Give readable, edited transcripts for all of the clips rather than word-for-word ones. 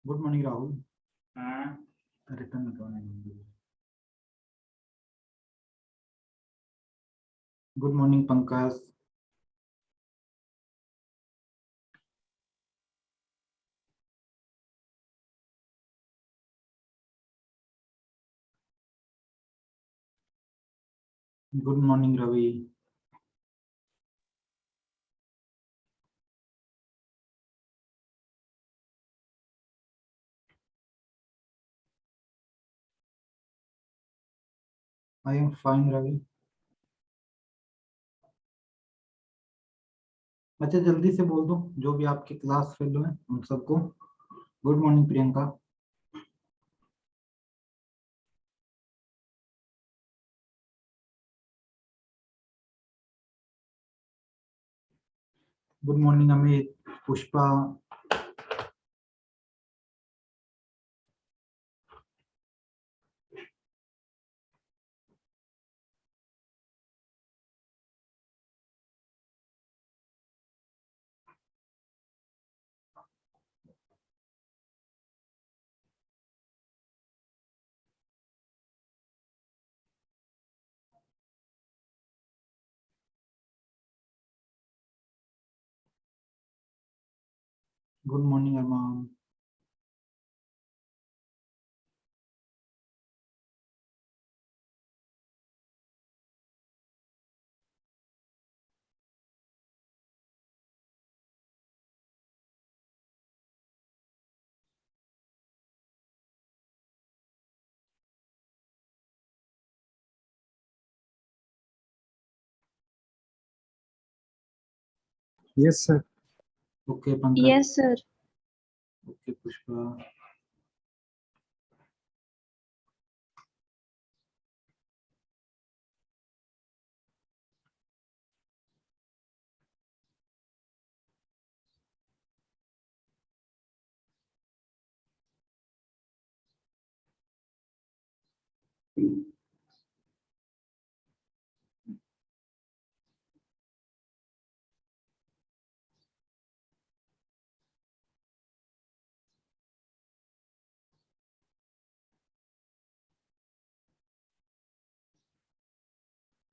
Good morning Rahul. हाँ return कौन है? Good morning Pankaj. Good morning Ravi. I am fine Ravi. अच्छा जल्दी से बोल दो जो भी आपके क्लास फेलो हैं उन सबको। Good morning Priyanka. Good morning Amit, Pushpa. Good morning Arman. Yes sir. Okay Pankaj. Yes sir. Okay Pushpa.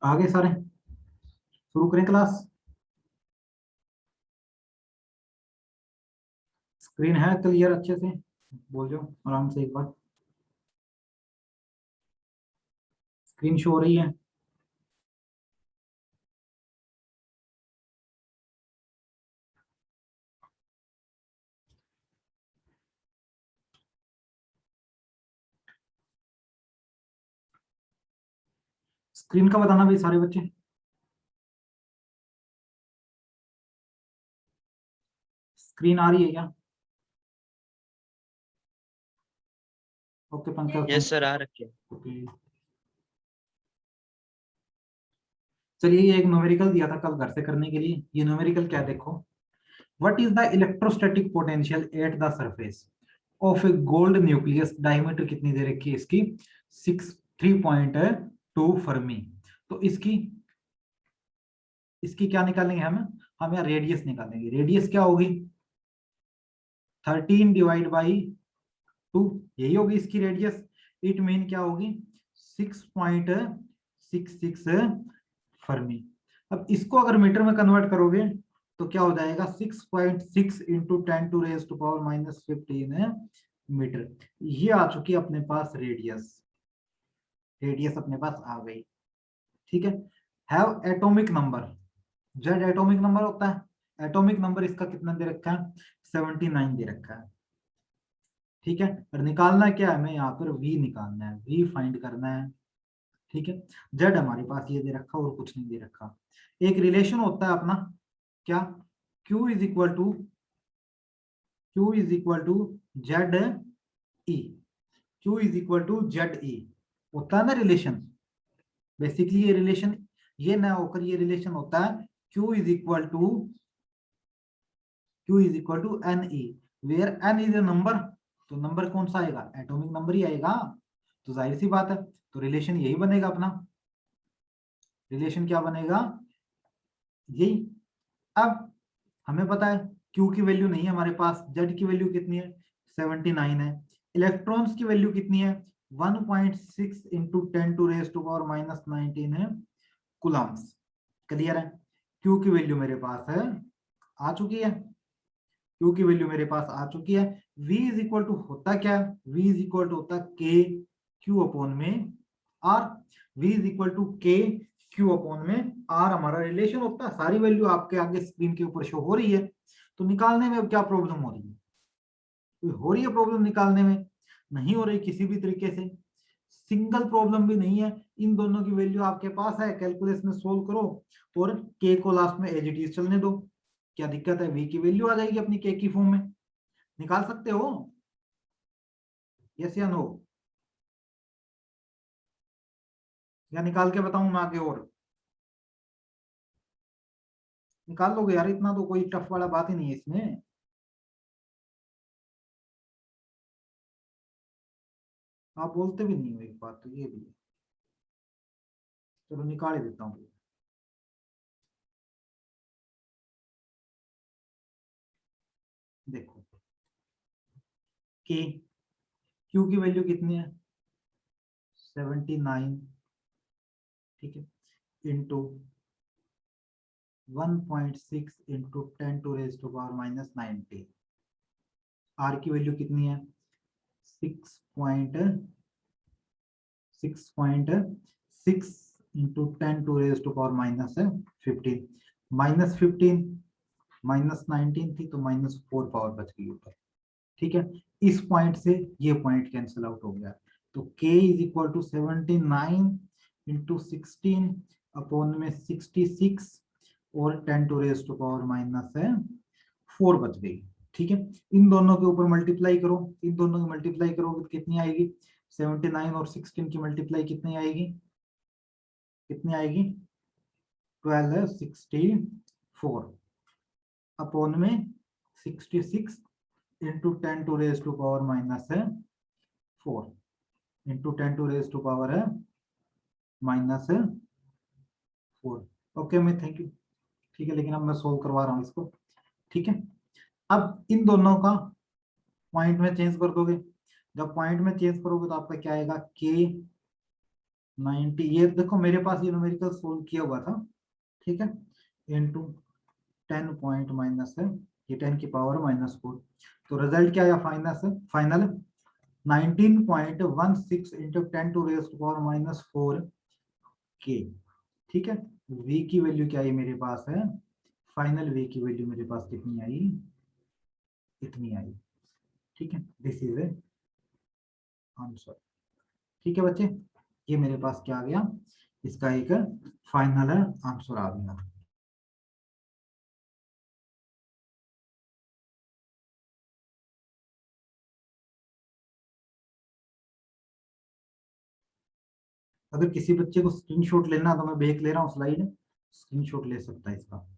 आगे सारे शुरू करें क्लास। स्क्रीन है क्लियर अच्छे से? बोल जाओ आराम से एक बार। स्क्रीन शो हो रही है? स्क्रीन का बताना भाई सारे बच्चे। स्क्रीन आ रही है क्या? ओके पंकज। यस सर आ रखे। ओके चलिए, ये एक न्यूमेरिकल दिया था कल घर से करने के लिए। ये न्यूमेरिकल क्या है देखो। What is the electrostatic potential at the surface of A gold nucleus? Diameter कितनी दे रखी है इसकी? 3.2 फर्मी। तो इसकी क्या निकालेंगे हम यहाँ रेडियस निकालेंगे। रेडियस क्या होगी? 13 डिवाइड बाई 2, यही होगी इसकी रेडियस। इट मीन क्या होगी? 6.66 फर्मी। अब इसको अगर मीटर में कन्वर्ट करोगे तो क्या हो जाएगा? 6.6 इंटू 10⁻⁻15 मीटर। ये आ चुकी अपने पास रेडियस। रेडियस अपने पास आ गई, ठीक है। Have atomic number. Z atomic number होता है। एटॉमिक नंबर इसका कितना दे रखा है? 79 दे रखा है, ठीक है। और निकालना क्या है? हमें यहाँ पर v निकालना है, v फाइंड करना है, ठीक है। जेड हमारे पास ये दे रखा और कुछ नहीं दे रखा। एक रिलेशन होता है अपना, क्या? Q is equal to Z E. Q is equal to Z E होता है ना रिलेशन। बेसिकली ये रिलेशन ये ना होकर ये रिलेशन होता है Q is equal to n e, where n is a number. तो नंबर कौन सा आएगा? एटॉमिक नंबर ही आएगा। तो जाहिर सी बात है, तो रिलेशन यही बनेगा अपना। रिलेशन क्या बनेगा? यही। अब हमें पता है Q की वैल्यू नहीं है हमारे पास, Z की वैल्यू कितनी है? 79 है। इलेक्ट्रॉन्स की वैल्यू कितनी है? 1.6 इंटू 10⁻⁻19 है कूलम्स। क्लियर है? क्यू की वैल्यू मेरे पास है, आ चुकी है। क्यू की वैल्यू मेरे पास आ चुकी है। V इज इक्वल टू होता क्या? V इज इक्वल टू होता K Q अपॉन में R। V is equal to K Q upon में R हमारा रिलेशन होता है। सारी वैल्यू आपके आगे स्क्रीन के ऊपर शो हो रही है। तो निकालने में अब क्या प्रॉब्लम हो रही है? हो रही है प्रॉब्लम निकालने में? नहीं हो रही किसी भी तरीके से, सिंगल प्रॉब्लम भी नहीं है। इन दोनों की वैल्यू आपके पास है, कैलकुलस में सोल्व करो और K को लास्ट में एज इट इज चलने दो। क्या दिक्कत है? V की वैल्यू आ जाएगी अपनी K की फॉर्म में। निकाल सकते हो? यस या नो? या निकाल के बताऊं मैं आगे? और निकाल लोगे यार, इतना तो कोई टफ वाला बात ही नहीं है इसमें। आप बोलते भी नहीं हो, एक बात तो ये भी है। चलो निकाल ही देता हूँ। देखो के क्यू की वैल्यू कितनी है? 79, ठीक है, इंटू 1.6 इंटू 10⁻⁻19। आर की वैल्यू कितनी है? 6.6 इंटू 10⁻⁻15। -15 -19 थी तो -4 पावर बच गई ऊपर। ठीक है, इस पॉइंट से ये पॉइंट कैंसिल आउट हो गया। तो k is equal to 79 into 16 upon में 66 और 10⁻⁻4 बच गई। ठीक है, इन दोनों के ऊपर मल्टीप्लाई करो, इन दोनों की मल्टीप्लाई करोगे तो कितनी आएगी? 79 और 16 की मल्टीप्लाई कितनी आएगी? कितनी आएगी? 1264 अपॉन में 66 इंटू 10⁻⁻4 इंटू 10⁻⁻4। ओके मैं थैंक यू। ठीक है, लेकिन अब मैं सोल्व करवा रहा हूँ इसको। ठीक है, अब इन दोनों का पॉइंट में चेंज कर दोगे। जब पॉइंट में चेंज करोगे तो आपका क्या आएगा? के 90, ये देखो मेरे पास ये न्यूमेरिकल सोल्व किया हुआ था। ठीक है, इंटू 10 पॉइंट माइनस है, ये 10 की पावर -4। तो रिजल्ट क्या आया? फाइनल 19.16 इंटू 10⁻⁻4 के। ठीक है, v की वैल्यू क्या आई मेरे पास है? फाइनल v की वैल्यू मेरे पास कितनी आई? इतनी आई। ठीक है, दिस इज ए आंसर। ठीक है बच्चे, ये मेरे पास क्या आ गया? इसका एक फाइनल आंसर आ गया। अगर किसी बच्चे को स्क्रीनशॉट लेना तो मैं भेज ले रहा हूँ स्लाइड, स्क्रीनशॉट ले सकता है इसका।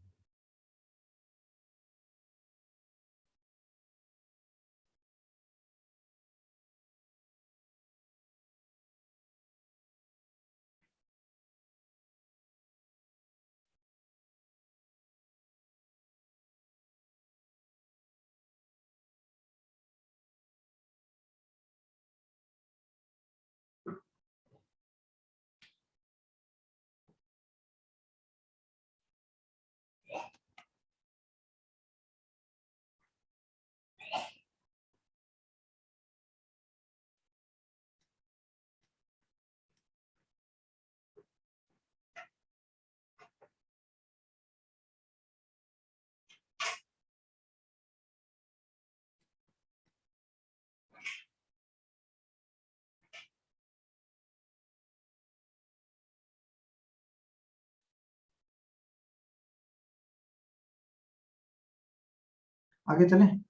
आगे चलें।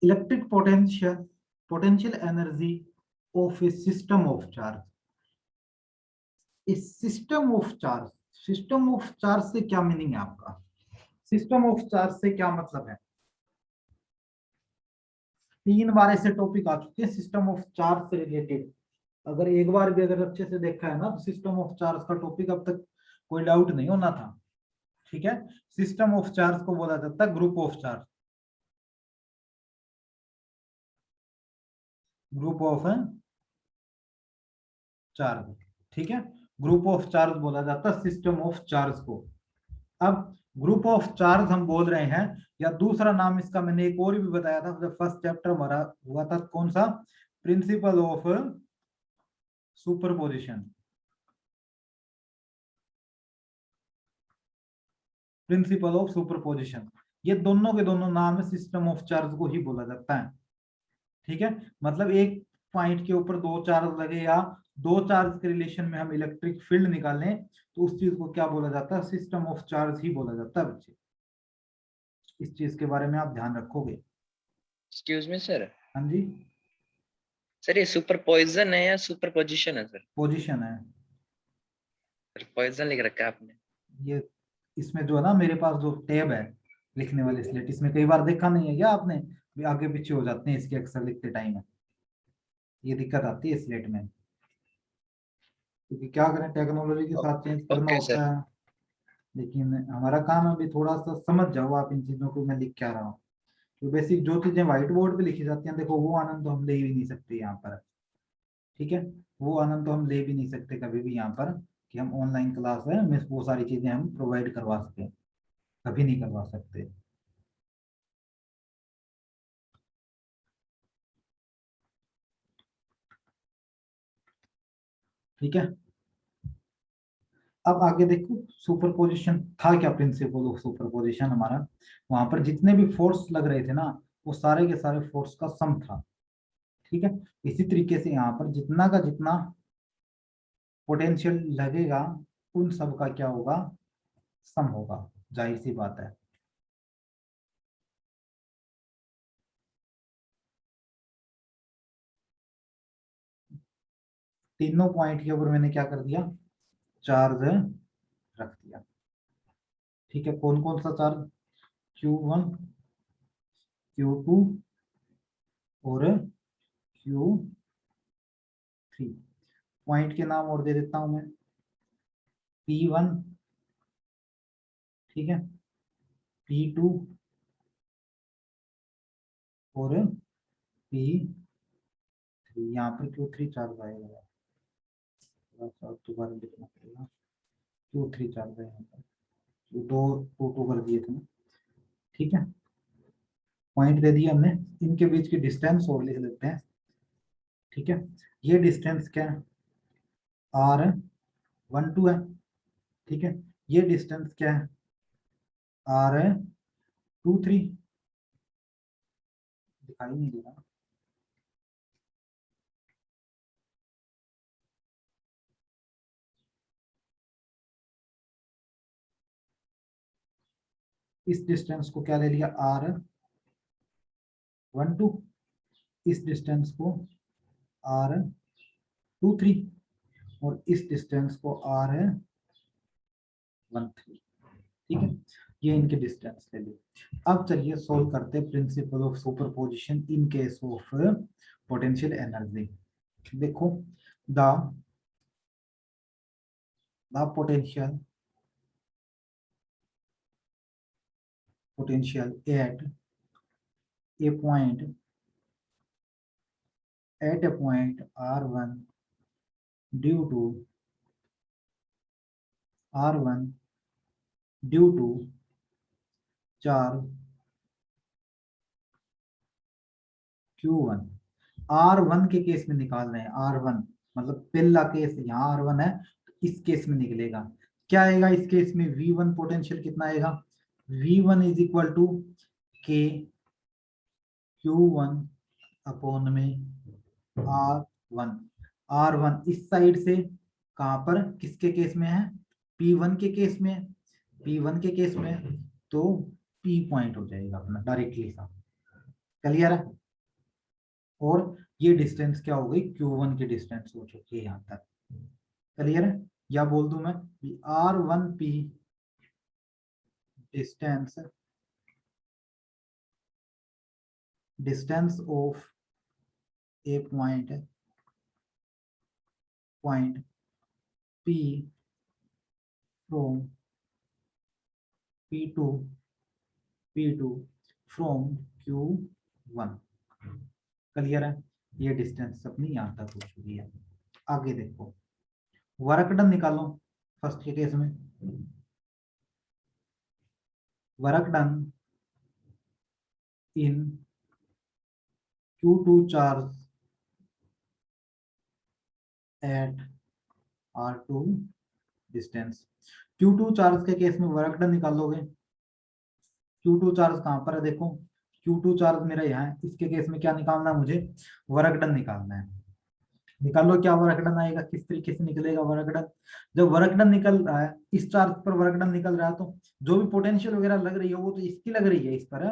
Electric potential energy of A system of charge. इस सिस्टम ऑफ चार्ज से क्या मीनिंग है आपका? सिस्टम ऑफ चार्ज से क्या मतलब है? 3 बार ऐसे टॉपिक आ चुके हैं सिस्टम ऑफ चार्ज से रिलेटेड। अगर एक बार भी अगर अच्छे से देखा है ना तो सिस्टम ऑफ चार्ज का टॉपिक अब तक कोई डाउट नहीं होना था। ठीक है। सिस्टम ऑफ चार्ज को बोला जाता है group of charge, group of charge, ठीक है। ग्रुप ऑफ चार्ज बोला जाता है सिस्टम ऑफ चार्ज को। अब ग्रुप ऑफ चार्ज हम बोल रहे हैं, या दूसरा नाम इसका मैंने एक और भी बताया था जब फर्स्ट चैप्टर हमारा हुआ था, कौन सा, principal of superposition, principal of superposition. ये दोनों के दोनों नाम है, सिस्टम ऑफ चार्ज को ही बोला जाता है, ठीक है। मतलब एक पॉइंट के ऊपर दो चार्ज लगे या दो चार्ज के रिलेशन में हम इलेक्ट्रिक फील्ड निकालें तो उस चीज को क्या बोला जाता है, सिस्टम ऑफ चार्ज ही बोला जाता है बच्चे। इस चीज के बारे में आप ध्यान रखोगे। Excuse me sir. हाँ जी, सर ये सुपरपोजिशन है या सुपरपोजिशन है सर? पोजीशन है सर पॉइजन लिख रखा है आपने। ये। इसमें जो है ना मेरे पास जो टैब है लिखने वाले स्लेट, इसमें कई बार देखा नहीं है क्या आपने, भी आगे पीछे हो जाते हैं इसके अक्सर लिखते टाइम, ये दिक्कत आती है स्लेट में, क्योंकि क्या करें टेक्नोलॉजी के साथ चेंज करना ओके सर। होता है। लेकिन हमारा काम है अभी थोड़ा सा समझ जाओ आप इन चीजों को मैं लिख क्या रहा हूँ। तो बेसिक जो चीजें व्हाइट बोर्ड पे लिखी जाती हैं, देखो वो आनंद तो हम ले ही नहीं सकते यहाँ पर, ठीक है। वो आनंद तो हम ले भी नहीं सकते कभी भी यहाँ पर, कि हम ऑनलाइन क्लास है हमें वो सारी चीजें हम प्रोवाइड करवा सकें, कभी नहीं करवा सकते। ठीक है। अब आगे देखो सुपरपोजिशन था क्या, प्रिंसिपल ऑफ सुपरपोजिशन हमारा, वहां पर जितने भी फोर्स लग रहे थे ना वो सारे के सारे फोर्स का सम था, ठीक है। इसी तरीके से यहाँ पर जितना का जितना पोटेंशियल लगेगा उन सब का क्या होगा, सम होगा, जाहिर सी बात है। तीनों पॉइंट के ऊपर मैंने क्या कर दिया, चार्ज रख दिया, ठीक है। कौन कौन सा चार्ज, Q1, Q2 और Q3। पॉइंट के नाम और दे देता हूं मैं, P1, ठीक है, P2 और P3। यहाँ पर Q3 चार्ज आएगा, दोबारा लिखना पड़ेगा, Q3 चार्ज है यहाँ पर, दो टू टू कर दिए थे ना, ठीक है। पॉइंट दे दिया हमने, इनके बीच की डिस्टेंस और लिख लेते हैं, ठीक है। ये डिस्टेंस क्या है, R12 है, ठीक है। ये डिस्टेंस क्या है, R23, दिखाई नहीं दे रहा, इस डिस्टेंस को क्या ले लिया, R12, इस डिस्टेंस को R23 और इस डिस्टेंस को R13, ठीक है। ये इनके डिस्टेंस ले लिए। अब चलिए सोल्व करते हैं principle of superposition in case of potential energy. देखो the potential at a point R1 due to charge Q1। R1 के केस में निकाल रहे हैं, R1 मतलब पहला केस यहाँ R1 है, तो इस केस में निकलेगा क्या आएगा, इस केस में V1 पोटेंशियल कितना आएगा, V1 is equal to K Q1 upon में R1। R1 इस साइड से कहां पर, किसके केस में है, P1 के केस में, P1 के केस में, तो P पॉइंट हो जाएगा अपना डायरेक्टली सा, क्लियर है। और ये डिस्टेंस क्या हो गई, Q1 की डिस्टेंस हो चुकी है यहाँ तक, क्लियर है। या बोल दूं मैं R1P distance of A point P from P2 from Q1। Clear है? ये डिस्टेंस अपनी यहाँ तक हो चुकी है। आगे देखो, वर्क डन निकालो फर्स्ट के केस में। Work done in Q2 charge at R2 distance. Q2 charge के केस में वर्क डन निकालोगे। Q2 चार्ज कहां पर है? देखो, Q2 चार्ज मेरा यहाँ है। इसके केस में क्या निकालना है मुझे? वर्क डन निकालना है। निकालो, क्या वर्क डन आएगा, किस तरीके से निकलेगा वर्क डन। जब वर्क डन निकल रहा है, इस चार्ज पर वर्क डन निकल रहा है, तो जो भी पोटेंशियल वगैरह लग रही है वो तो इसकी लग रही है इस पर,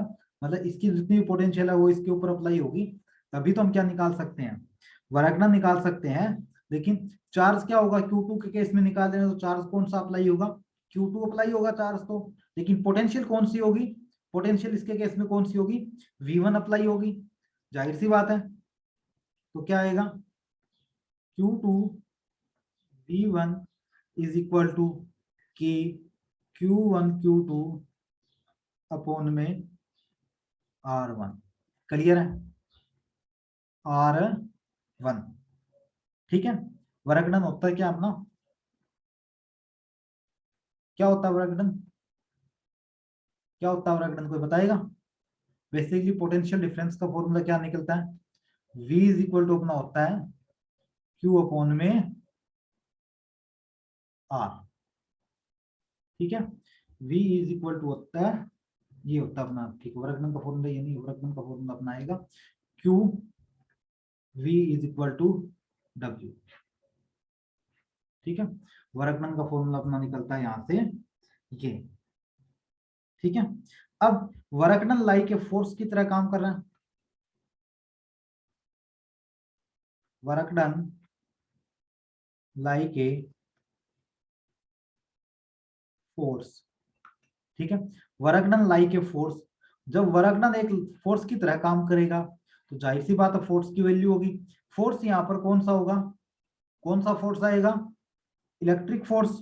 मतलब इसकी जितनी भी पोटेंशियल है वो इसके ऊपर अप्लाई होगी, तभी तो हम क्या निकाल सकते हैं? वर्क डन निकाल सकते हैं। लेकिन चार्ज क्या होगा? Q2 के केस में निकाल देना, तो चार्ज कौन सा अप्लाई होगा? Q2 अप्लाई होगा चार्ज तो। लेकिन पोटेंशियल कौन सी होगी? पोटेंशियल इसके केस में कौन सी होगी? V1 अप्लाई होगी। जाहिर सी बात है। तो क्या आएगा? Q2 V1 is equal to कि Q1 Q2 अपॉन में R1। क्लियर है? R1। ठीक है। वर्क डन होता है क्या अपना? क्या होता है वर्क डन? क्या होता है वर्क डन, कोई बताएगा? बेसिकली पोटेंशियल डिफरेंस का फॉर्मूला क्या निकलता है? V इज इक्वल टू अपना होता है Q अपॉन में R। ठीक है। V इज इक्वल टू होता है, ये होता है अपना, ठीक है, वर्क डन का फॉर्मूला ये नहीं, वर्क डन का फॉर्मूला अपना आएगा Q V is equal to W। ठीक है। वर्क डन का फॉर्मूला अपना निकलता है यहां से ये। ठीक है। अब work done like a force की तरह काम कर रहा है। Work done like a force. ठीक है। Work done like a force, जब वर्क डन एक फोर्स की तरह काम करेगा तो जाहिर सी बात है फोर्स की वैल्यू होगी। फोर्स यहां पर कौन सा होगा? कौन सा फोर्स आएगा? Electric force.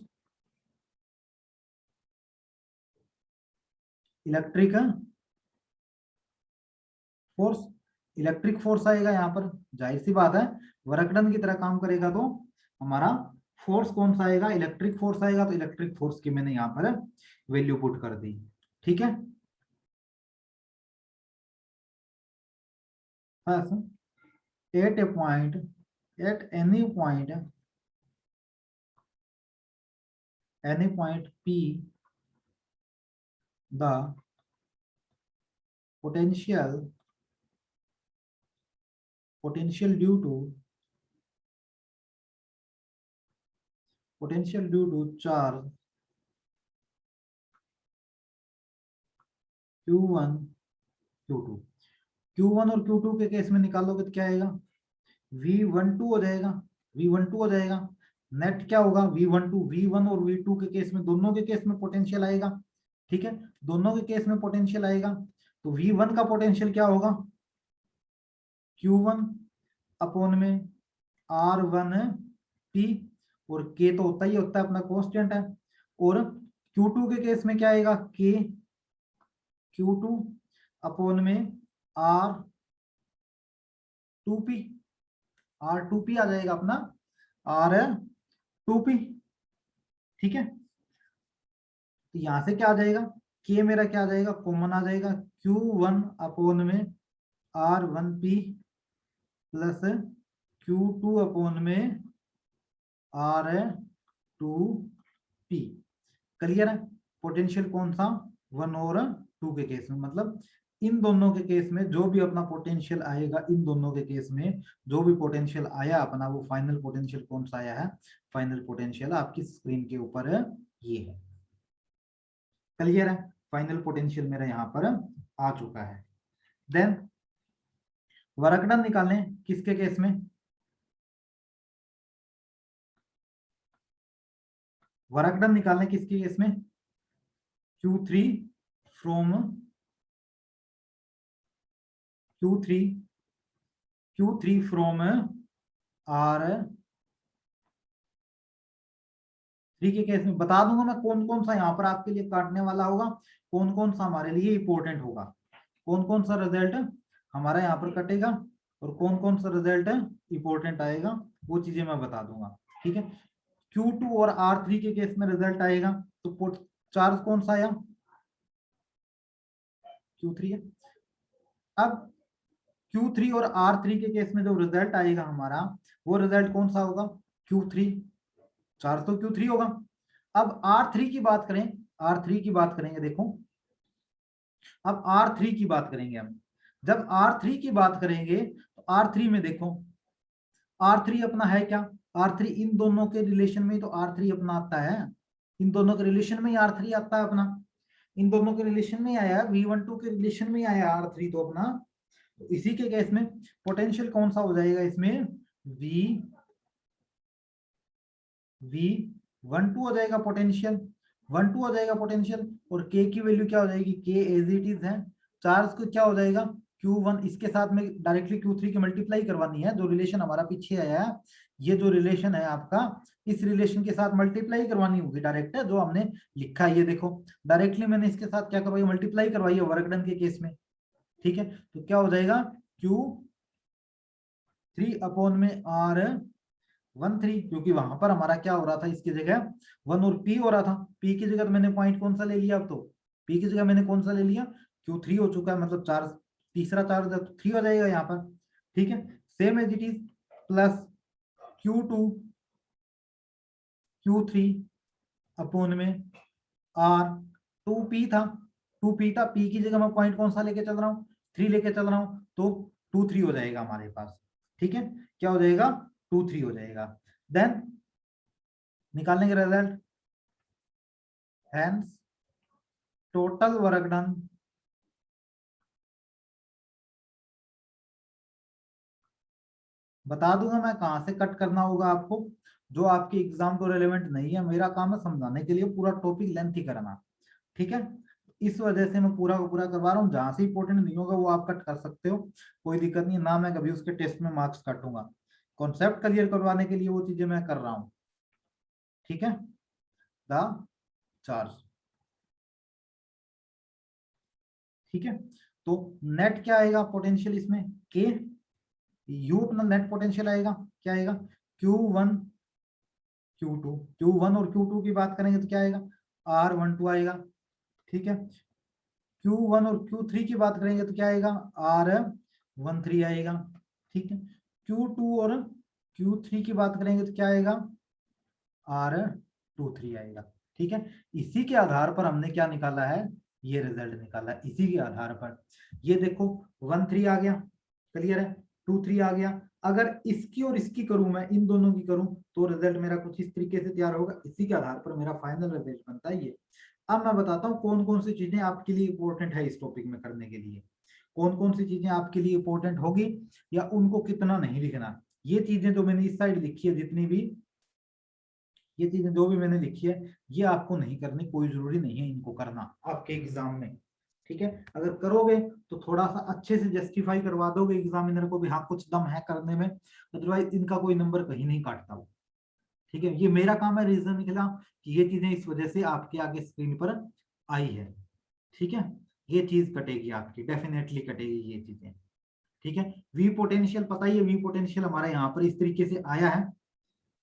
Electric force, electric force आएगा यहाँ पर। जाहिर सी बात है वर्क डन की तरह काम करेगा तो हमारा फोर्स कौन सा आएगा? इलेक्ट्रिक फोर्स आएगा। तो इलेक्ट्रिक फोर्स की मैंने यहाँ पर वैल्यू पुट कर दी। ठीक है। At a point, at any point P the potential due to charge Q1 Q2। Q1 और Q2 के केस में निकालोगे तो क्या आएगा? V12 हो जाएगा। V12 हो जाएगा। नेट क्या होगा? V12। V1 और V2 के केस में, दोनों के केस में पोटेंशियल आएगा। ठीक है। दोनों के केस में पोटेंशियल आएगा। तो V1 का पोटेंशियल क्या होगा? Q1 अपॉन में R1P, और K तो होता ही होता है अपना कांस्टेंट है। और Q2 के केस में क्या आएगा? K Q2 अपॉन में R2P। R2P आ जाएगा अपना, R2P। ठीक है। तो यहां से क्या आ जाएगा? K मेरा क्या आ जाएगा? कॉमन आ जाएगा। Q1 अपॉन में R1P प्लस Q2 अपॉन में R2P। क्लियर है? पोटेंशियल कौन सा? 1 और 2 के केस में, मतलब इन दोनों के केस में जो भी अपना पोटेंशियल आएगा, इन दोनों के केस में जो भी पोटेंशियल आया अपना, वो फाइनल पोटेंशियल कौन सा आया है? फाइनल पोटेंशियल आपकी स्क्रीन के ऊपर ये है। क्लियर है? फाइनल पोटेंशियल मेरा यहाँ पर आ चुका है। देन वर्क डन निकालें किसके केस में? वर्क डन निकालने किसके केस में? Q3 from Q3 from R3 3 के केस में बता दूंगा मैं कौन कौन सा यहाँ पर आपके लिए काटने वाला होगा, कौन कौन सा हमारे लिए इंपॉर्टेंट होगा, कौन कौन सा रिजल्ट हमारा यहाँ पर कटेगा और कौन कौन सा रिजल्ट इंपॉर्टेंट आएगा, वो चीजें मैं बता दूंगा। ठीक है, Q2 और R3 के केस में रिजल्ट आएगा तो चार्ज कौन सा आया, Q3 है। अब Q3 और R3 के केस में जो रिजल्ट आएगा हमारा, वो रिजल्ट कौन सा होगा, Q3, चार्ज तो Q3 होगा। अब R3 की बात करें, R3 की बात करेंगे, देखो अब R3 की बात करेंगे हम, जब R3 की बात करेंगे तो R3 में देखो, R3 अपना है क्या, R3 इन दोनों के रिलेशन में तो R3 अपना आता है, इन दोनों के रिलेशन में ही R3 आता है अपना, इन दोनों के रिलेशन में आया, V12 के रिलेशन में आया R3 तो अपना, तो इसी के केस में पोटेंशियल कौन सा हो जाएगा इसमें, V12 हो जाएगा पोटेंशियल, 12 हो जाएगा पोटेंशियल, और K की वैल्यू क्या हो जाएगी, K एज इट इज है। चार्ज को क्या हो जाएगा Q1, इसके साथ में डायरेक्टली Q3 की मल्टीप्लाई करवानी है, जो रिलेशन हमारा पीछे आया है, ये जो रिलेशन है आपका, इस रिलेशन के साथ मल्टीप्लाई करवानी होगी डायरेक्ट, जो हमने लिखा है, ये देखो डायरेक्टली मैंने इसके साथ क्या करवाई, मल्टीप्लाई करवाई है वर्क डन के केस में। ठीक है, तो क्या हो जाएगा Q3 अपॉन में R13, क्योंकि वहां पर हमारा क्या हो रहा था, इसकी जगह 1 और P हो रहा था, P की जगह तो मैंने पॉइंट कौन सा ले लिया, अब तो P की जगह मैंने कौन सा ले लिया, Q3 हो चुका है, मतलब चार्ज, तीसरा चार्ज 3 हो जाएगा यहाँ पर। ठीक है, same as it is, plus Q2 Q3 upon में R2P था, 2P था, P की जगह मैं पॉइंट कौन सा लेके चल रहा हूँ, 3 लेके चल रहा हूँ, तो 2 3 हो जाएगा हमारे पास। ठीक है, क्या हो जाएगा, 2 3 हो जाएगा। देन निकालने के result, hence total work done बता दूंगा मैं कहां से कट करना होगा आपको, जो आपके एग्जाम को रेलेवेंट नहीं है, मेरा काम है समझाने के लिए, पूरा टॉपिक लेंथ ही करना। ठीक है, इस वजह से मैं पूरा का पूरा करवा रहा हूँ, जहां से इंपॉर्टेंट नहीं होगा वो आप कट कर सकते हो, कोई दिक्कत नहीं है ना, मैं कभी उसके टेस्ट में मार्क्स काटूंगा, कॉन्सेप्ट क्लियर करवाने के लिए वो चीजें मैं कर रहा हूँ। ठीक है, द चार्ज। ठीक है, तो नेट क्या आएगा पोटेंशियल इसमें, के यू अपना नेट पोटेंशियल आएगा, क्या आएगा, Q1 Q2, Q1 और Q2 की बात करेंगे तो क्या आएगा, R12 आएगा। ठीक है, Q1 और Q3 की बात करेंगे तो क्या आएगा, R13 आएगा। ठीक है, Q2 और Q3 की बात करेंगे तो क्या आएगा, R23 आएगा। ठीक है, इसी के आधार पर हमने क्या निकाला है, ये रिजल्ट निकाला है, इसी के आधार पर। ये देखो 1 3 आ गया, क्लियर है, 2 3 आ गया, अगर इसकी और इसकी करूं, मैं इन दोनों की करूं, तो रिजल्ट मेरा कुछ इस तरीके से तैयार होगा, इसी के आधार पर मेरा फाइनल रिजल्ट बनता है ये। अब मैं बताता हूँ कौन कौन सी चीजें आपके लिए इंपॉर्टेंट है इस टॉपिक में करने के लिए, कौन कौन सी चीजें आपके लिए इंपॉर्टेंट होगी, या उनको कितना नहीं लिखना। ये चीजें जो मैंने इस साइड लिखी है, जितनी भी ये चीजें जो भी मैंने लिखी है, ये आपको नहीं करनी, कोई जरूरी नहीं है इनको करना आपके एग्जाम में। ठीक है, अगर करोगे तो थोड़ा सा अच्छे से जस्टिफाई करवा दोगे एग्जामिनर को भी, हाँ कुछ दम है करने में, अदरवाइज इनका कोई नंबर कहीं नहीं काटता वो। ठीक है, ये मेरा काम है रीजन निकला कि ये चीजें इस वजह से आपके आगे स्क्रीन पर आई है। ठीक है, ये चीज कटेगी आपकी, डेफिनेटली कटेगी ये चीजें। ठीक है, वी पोटेंशियल पता ही है, वी पोटेंशियल हमारा यहाँ पर इस तरीके से आया है,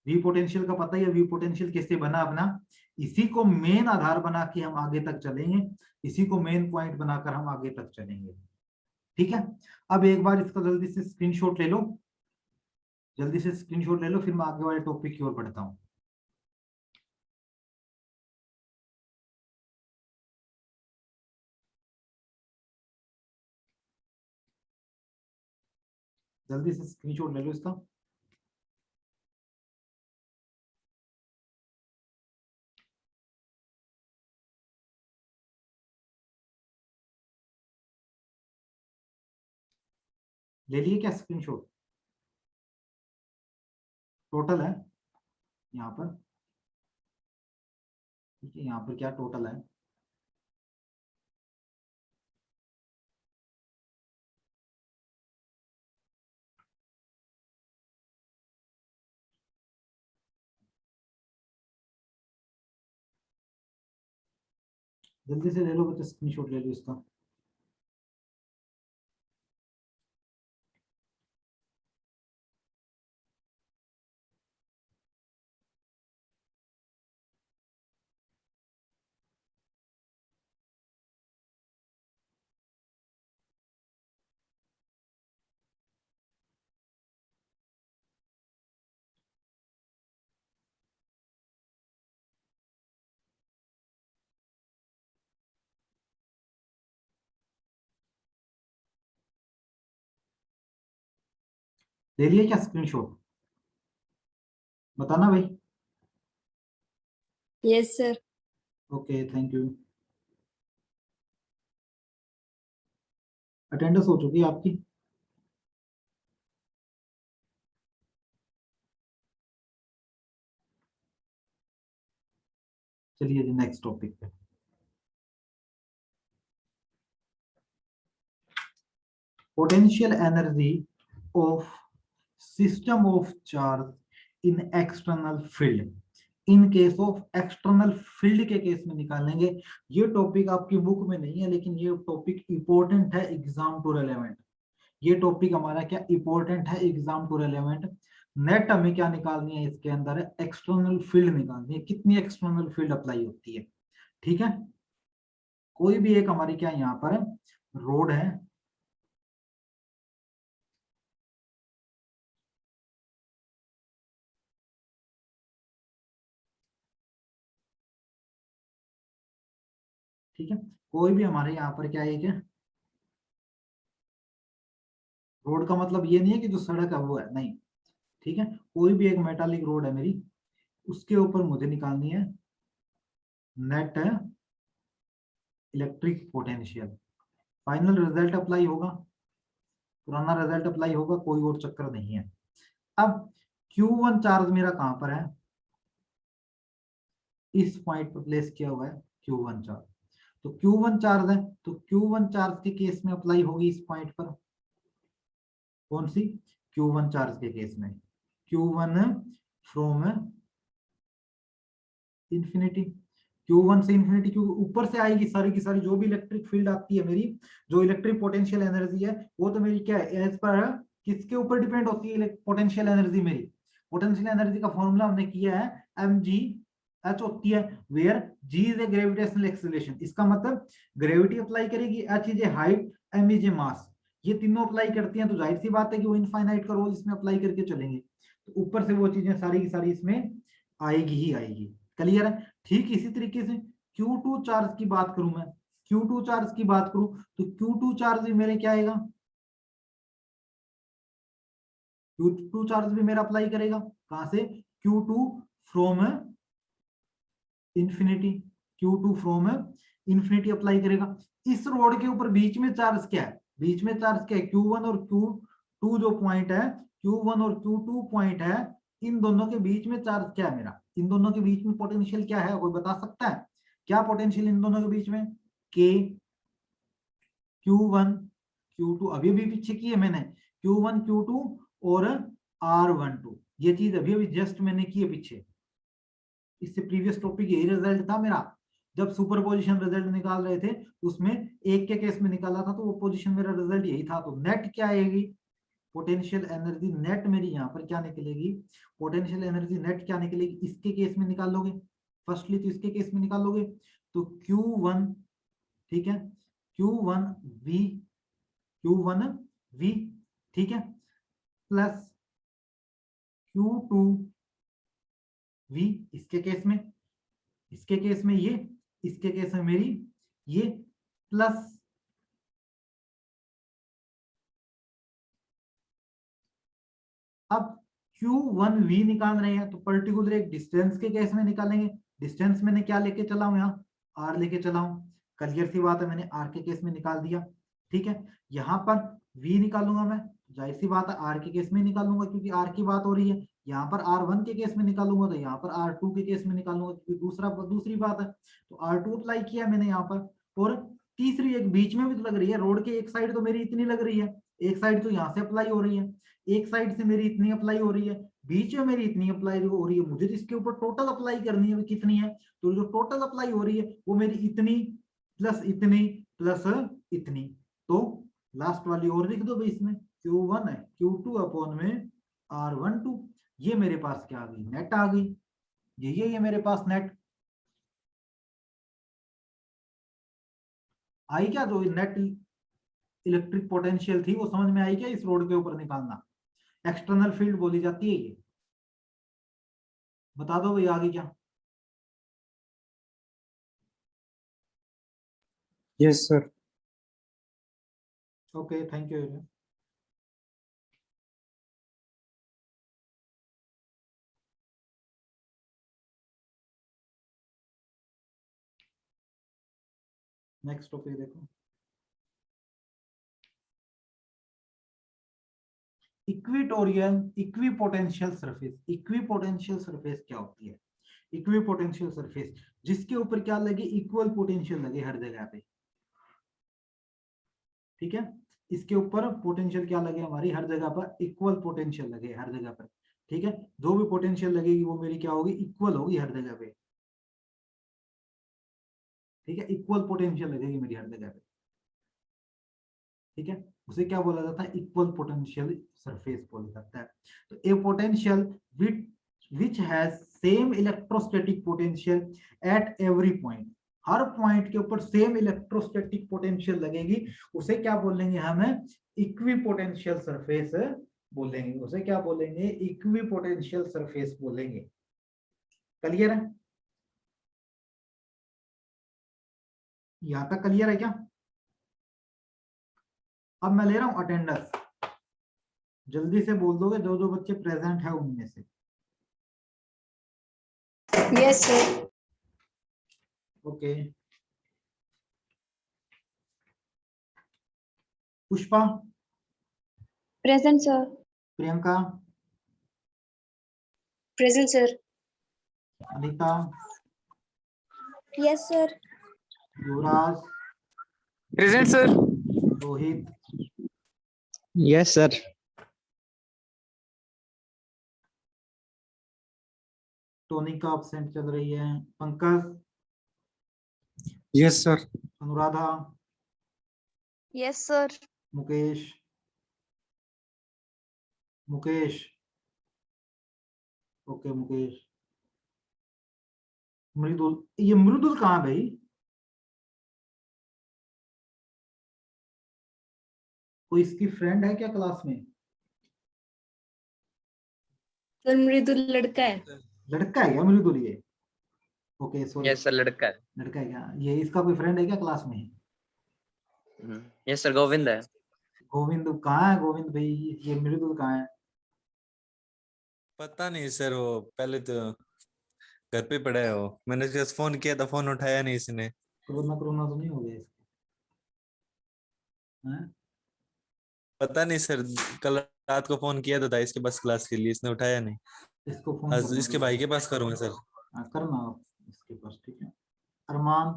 वी पोटेंशियल का पता ही है, वी पोटेंशियल किससे बना अपना, इसी को मेन आधार बना के हम आगे तक चलेंगे, इसी को मेन पॉइंट बनाकर हम आगे तक चलेंगे। ठीक है, अब एक बार इसका जल्दी से स्क्रीनशॉट ले लो, जल्दी से स्क्रीनशॉट ले लो, फिर मैं आगे वाले टॉपिक की ओर बढ़ता हूँ। जल्दी से स्क्रीनशॉट ले लो इसका। ले लिए क्या स्क्रीनशॉट, टोटल है यहाँ पर। ठीक है, यहाँ पर क्या टोटल है, जल्दी से ले लो बच्चे, स्क्रीनशॉट ले लो इसका। ले लिया क्या स्क्रीनशॉट? बताना भाई। Yes sir. Okay, thank you. Attendance हो चुकी है आपकी? चलिए जी नेक्स्ट टॉपिक पे। Potential energy of system of charge in external field, in case of external field के केस में निकालेंगे। ये टॉपिक आपकी बुक में नहीं है, लेकिन ये टॉपिक इंपॉर्टेंट है एग्जाम टू रेलेवेंट। ये टॉपिक हमारा क्या इंपॉर्टेंट है एग्जाम टू रेलेवेंट। नेट हमें क्या निकालनी है इसके अंदर, एक्सटर्नल फील्ड निकालनी है, कितनी एक्सटर्नल फील्ड अप्लाई होती है। ठीक है, कोई भी एक हमारी क्या यहाँ पर रोड है, ठीक है, कोई भी हमारे यहाँ पर क्या है कि रोड का मतलब ये नहीं है कि जो सड़क है वो है, नहीं। ठीक है, कोई भी एक मेटालिक रोड है मेरी, उसके ऊपर मुझे निकालनी है net electric potential. Final result apply होगा, पुराना रिजल्ट अप्लाई होगा, कोई और चक्कर नहीं है। अब Q1 चार्ज मेरा कहां पर है, इस पॉइंट पर प्लेस किया हुआ है Q1 चार्ज। तो Q1 चार्ज है, तो Q1 चार्ज के केस में अप्लाई होगी इस पॉइंट पर। कौन सी? Q1 चार्ज के केस में Q1 फ्रॉम इंफिनिटी, Q1 से इंफिनिटी, क्योंकि ऊपर से आएगी सारी की सारी जो भी इलेक्ट्रिक फील्ड आती है मेरी, जो इलेक्ट्रिक पोटेंशियल एनर्जी है, वो तो मेरी क्या है, एज पर किसके ऊपर डिपेंड होती है पोटेंशियल एनर्जी मेरी। पोटेंशियल एनर्जी का फॉर्मूला हमने किया है mgh होती है, where g is a gravitational acceleration. इसका मतलब ग्रेविटी अप्लाई करेगी, h is a height, m is a mass, ये तीनों अप्लाई करती हैं, तो जाहिर सी बात है कि वो इनफाइनाइट का रोल इसमें अप्लाई करके चलेंगे, तो ऊपर से वो चीजें सारी की सारी इसमें आएगी ही आएगी। क्लियर है? ठीक इसी तरीके से Q2 चार्ज की बात करूं मैं, Q2 चार्ज की बात करूं तो Q2 चार्ज भी मेरे क्या आएगा, Q2 चार्ज भी मेरा अप्लाई करेगा कहां से, Q2 from infinity, Q2 from infinity apply करेगा। इस रोड के ऊपर बीच में चार्ज क्या है, बीच में चार्ज क्या है, Q1 और Q2 जो पॉइंट है, Q1 और Q2 पॉइंट है, इन दोनों के बीच में चार्ज क्या है मेरा, इन दोनों के बीच में पोटेंशियल क्या है, कोई बता सकता है क्या पोटेंशियल इन दोनों के बीच में? K Q1 Q2 अभी अभी पीछे की है मैंने, Q1 Q2 और R12, ये चीज अभी अभी जस्ट मैंने की है पीछे। इससे प्रीवियस टॉपिक यही रिजल्ट था मेरा, जब सुपर पोजिशन रिजल्ट निकाल रहे थे उसमें एक के केस में निकाला था, तो वो पोजीशन मेरा रिजल्ट यही था। तो नेट क्या आएगी, पोटेंशियल एनर्जी नेट मेरी यहाँ पर क्या निकलेगी, पोटेंशियल एनर्जी नेट क्या निकलेगी, इसके केस में निकाल लोगे, फर्स्टली तो इसके केस में निकाल लोगे, तो Q1, ठीक है, Q1V, ठीक है, प्लस Q2V इसके केस में, इसके केस में ये, इसके केस में मेरी ये, प्लस अब Q1V निकाल रहे हैं तो पर्टिकुलर एक डिस्टेंस के केस में निकालेंगे। डिस्टेंस मैंने क्या लेके चला हूं, यहाँ R लेके चला हूं, क्लियर सी बात है, मैंने R के केस में निकाल दिया। ठीक है, यहाँ पर V निकालूंगा मैं, जाहिर सी बात है R के केस में निकालूंगा क्योंकि R की बात हो रही है। यहाँ पर R1 के केस में निकालूंगा तो यहाँ पर R2 के केस में निकालूंगा क्योंकि दूसरी बात है, तो R2 अप्लाई किया मैंने यहाँ पर। और तीसरी एक बीच में भी तो लग रही है, रोड के एक साइड तो मेरी इतनी लग रही है, एक साइड तो यहाँ से अप्लाई हो रही है, एक साइड से मेरी इतनी अप्लाई हो रही है, बीच में मेरी इतनी अप्लाई हो रही है, मुझे इसके ऊपर टोटल अप्लाई करनी है कितनी है, तो जो टोटल अप्लाई हो रही है वो मेरी इतनी प्लस इतनी प्लस इतनी, तो लास्ट वाली और लिख दो भाई इसमें, Q1 है Q2 अपॉन में R12, ये मेरे पास क्या आ गई, नेट आ गई, यही है मेरे पास नेट आई क्या, जो नेट इलेक्ट्रिक पोटेंशियल थी वो समझ में आई क्या, इस रोड के ऊपर निकालना, एक्सटर्नल फील्ड बोली जाती है ये, बता दो भाई आगे क्या। Yes sir. Okay thank you. Next topic देखो, equatorial equipotential surface. Equipotential surface क्या होती है, इक्विपोटेंशियल सरफेस जिसके ऊपर क्या लगे, इक्वल पोटेंशियल लगे हर जगह पे, ठीक है, इसके ऊपर पोटेंशियल क्या लगे हमारी, हर जगह पर इक्वल पोटेंशियल लगे हर जगह पर, ठीक है, जो भी पोटेंशियल लगेगी वो मेरी क्या होगी, इक्वल होगी हर जगह पे, ठीक है, इक्वल पोटेंशियल लगेगी मेरी हर जगह पे, ठीक है, उसे क्या बोला जाता है, इक्वल पोटेंशियल सरफेस बोला जाता है। तो a potential which has same electrostatic potential at every point, हर पॉइंट के ऊपर सेम इलेक्ट्रोस्टैटिक पोटेंशियल लगेगी, उसे क्या बोलेंगे हमें, इक्विपोटेंशियल सरफेस बोलेंगे, उसे क्या बोलेंगे, इक्विपोटेंशियल सरफेस बोलेंगे। क्लियर है, यहां तक क्लियर है क्या। अब मैं ले रहा हूं अटेंडेंस, जल्दी से बोल दोगे जो जो बच्चे प्रेजेंट है उनमें से। Yes sir. Okay, Pushpa, present sir. Priyanka, present sir. Anita, yes sir. Yuvraj, present sir. Rohit, yes sir. Tonika absent चल रही है, Pankaj, yes sir. Anuradha, yes sir. Mukesh, Mukesh, okay Mukesh, Mridul, ये मृदुल कहाँ भाई, कोई इसकी फ्रेंड है क्या क्लास में, सर मृदुल लड़का है। लड़का है क्या मृदुल ये, ओके सॉरी, यस सर, लड़का है। लड़का है क्या, ये इसका कोई फ्रेंड है क्या क्लास में, यस सर, गोविंद है। गोविंद कहाँ है, गोविंद भाई, ये मृदुल कहाँ है, पता नहीं सर, वो पहले तो घर पे पड़ा है, वो मैंने उसके पास फोन किया था, फोन उठाया नहीं इसने। कोरोना कोरोना तो नहीं हो गया इसको, हैं? पता नहीं सर, कल रात को फोन किया था इसके पास क्लास के लिए, इसने उठाया नहीं। इसको फोन आज करना इसके भाई के पास करूंगा सर। करना आप इसके पास, ठीक है। Armaan,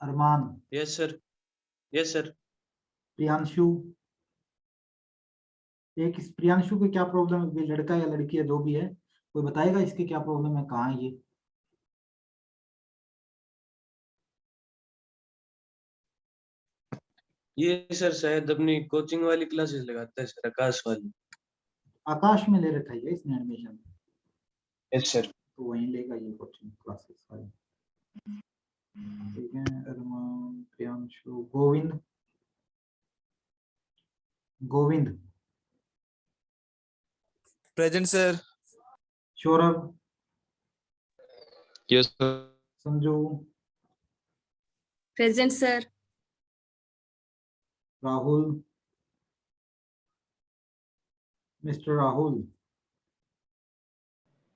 Armaan, yes sir. Yes sir. Priyanshu, एक इस प्रियांशु को क्या प्रॉब्लम है, भी लड़का या लड़की है जो भी है, कोई बताएगा इसकी क्या प्रॉब्लम है, कहाँ है ये, ये सर शायद अपनी कोचिंग वाली क्लासेस लगाता है सर, आकाश वाली। आकाश में ले रखा है इसने एडमिशन, यस सर। तो वहीं लेगा ये कोचिंग क्लासेस सारी, ठीक है। Armaan, Priyanshu, Govind, Govind, present sir. Saurabh, yes sir. Sanju, present sir. Rahul, mister Rahul,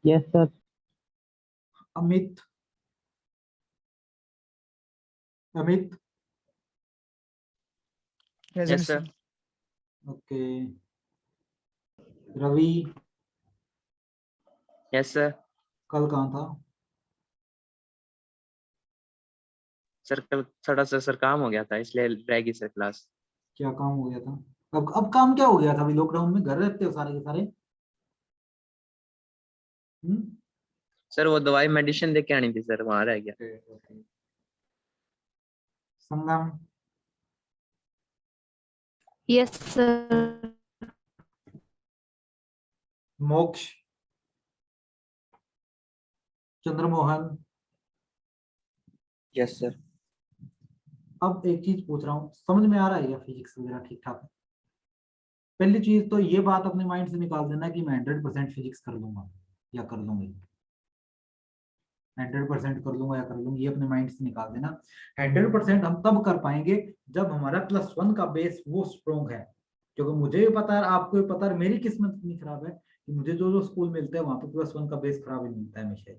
yes sir. Amit, Amit, yes sir. Okay, Ravi, yes sir. कल कहाँ था, सर कल थोड़ा सा सर काम हो गया था, इसलिए रहेगी सर क्लास। क्या काम हो गया था, अब काम क्या हो गया था, अभी लॉकडाउन में घर रहते हो सारे के सारे, सर वो दवाई मेडिसिन दे के आनी थी सर, वहां रह गया। संगम, Yes, sir. मोक्ष, चंद्रमोहन। Yes sir. अब एक चीज पूछ रहा हूँ, समझ में आ रहा है या फिजिक्स वगैरह ठीक ठाक है? पहली चीज तो ये बात अपने माइंड से निकाल देना कि मैं 100% फिजिक्स कर लूंगा या कर लूंगी, 100% कर लूंगा या कर लूंगी, ये अपने माइंड से निकाल देना। 100% हम तब कर पाएंगे जब हमारा +1 का बेस वो स्ट्रॉन्ग है, क्योंकि मुझे भी पता है, आपको भी पता है, मेरी किस्मत इतनी खराब है कि मुझे जो जो स्कूल मिलते हैं वहां पे +1 का बेस खराब ही मिलता है हमेशा।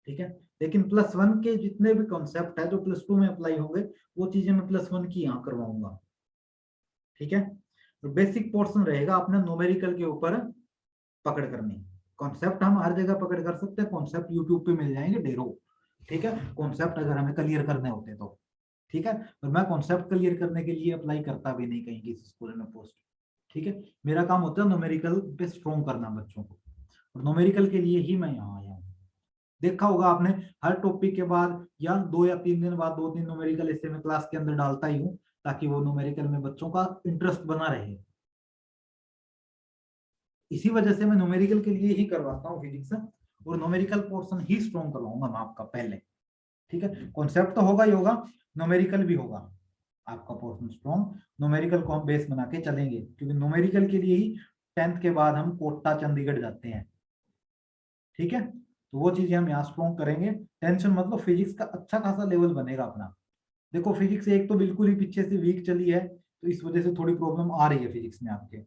ठीक है, लेकिन +1 के जितने भी कॉन्सेप्ट है जो +2 में अप्लाई होंगे, वो चीजें मैं +1 की यहाँ करवाऊंगा। ठीक है, तो बेसिक पोर्शन रहेगा अपने न्यूमेरिकल के ऊपर पकड़ करनी। कॉन्सेप्ट हम हर जगह पकड़ कर सकते हैं, कॉन्सेप्ट यूट्यूब पे मिल जाएंगे ढेरों। ठीक है, कॉन्सेप्ट अगर हमें क्लियर करने होते तो। ठीक है, और मैं कॉन्सेप्ट क्लियर करने के लिए अप्लाई करता भी नहीं कहीं किसी स्कूल में पोस्ट। ठीक है, मेरा काम होता है न्यूमेरिकल पे स्ट्रॉन्ग करना बच्चों को, और न्यूमेरिकल के लिए ही मैं यहाँ आया हूँ। देखा होगा आपने, हर टॉपिक के बाद या 2 या 3 दिन बाद 2-3 न्यूमेरिकल इससे मैं क्लास के अंदर डालता ही हूँ, ताकि वो न्यूमेरिकल में बच्चों का इंटरेस्ट बना रहे। इसी वजह से मैं न्यूमेरिकल के लिए ही करवाता हूँ फिजिक्स, और न्यूमेरिकल पोर्शन ही स्ट्रॉन्ग करवाऊंगा मैं आपका पहले। ठीक है, कॉन्सेप्ट तो होगा ही होगा, न्यूमेरिकल भी होगा आपका पोर्शन स्ट्रॉन्ग। न्यूमेरिकल को हम बेस बना के चलेंगे, क्योंकि न्यूमेरिकल के लिए ही 10th के बाद हम कोटा चंडीगढ़ जाते हैं। ठीक है, तो वो चीजें हम यहाँ स्ट्रॉन्ग करेंगे। टेंशन मतलब फिजिक्स का अच्छा खासा लेवल बनेगा अपना। देखो फिजिक्स एक तो बिल्कुल ही पीछे से वीक चली है, तो इस वजह से थोड़ी प्रॉब्लम आ रही है फिजिक्स में आपके,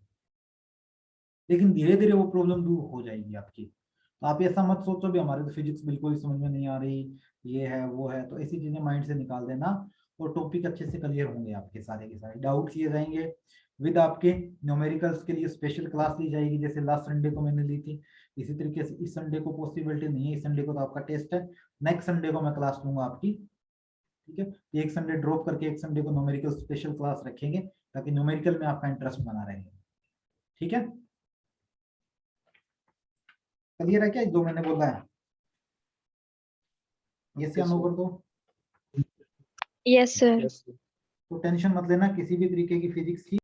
लेकिन धीरे धीरे वो प्रॉब्लम दूर हो जाएगी आपकी। तो आप ऐसा मत सोचो भी हमारे तो फिजिक्स बिल्कुल ही समझ में नहीं आ रही, ये है वो है, तो ऐसी चीजें माइंड से निकाल देना, और टॉपिक अच्छे से क्लियर होंगे आपके, सारे के सारे डाउट किए जाएंगे। विद आपके न्यूमेरिकल्स के लिए स्पेशल क्लास ली जाएगी, जैसे लास्ट संडे को मैंने ली थी। इसी तरीके से इस संडे को पॉसिबिलिटी नहीं है, इस संडे को तो आपका टेस्ट है, नेक्स्ट संडे को मैं क्लास लूंगा आपकी। ठीक है, एक संडे ड्रॉप करके एक संडे को न्यूमेरिकल स्पेशल क्लास रखेंगे, ताकि न्यूमेरिकल में आपका इंटरेस्ट बना रहे। ठीक है, क्लियर है क्या जो मैंने बोला है? यस या नो कर दो। Yes, sir. यस तो टेंशन मत लेना किसी भी तरीके की फिजिक्स की।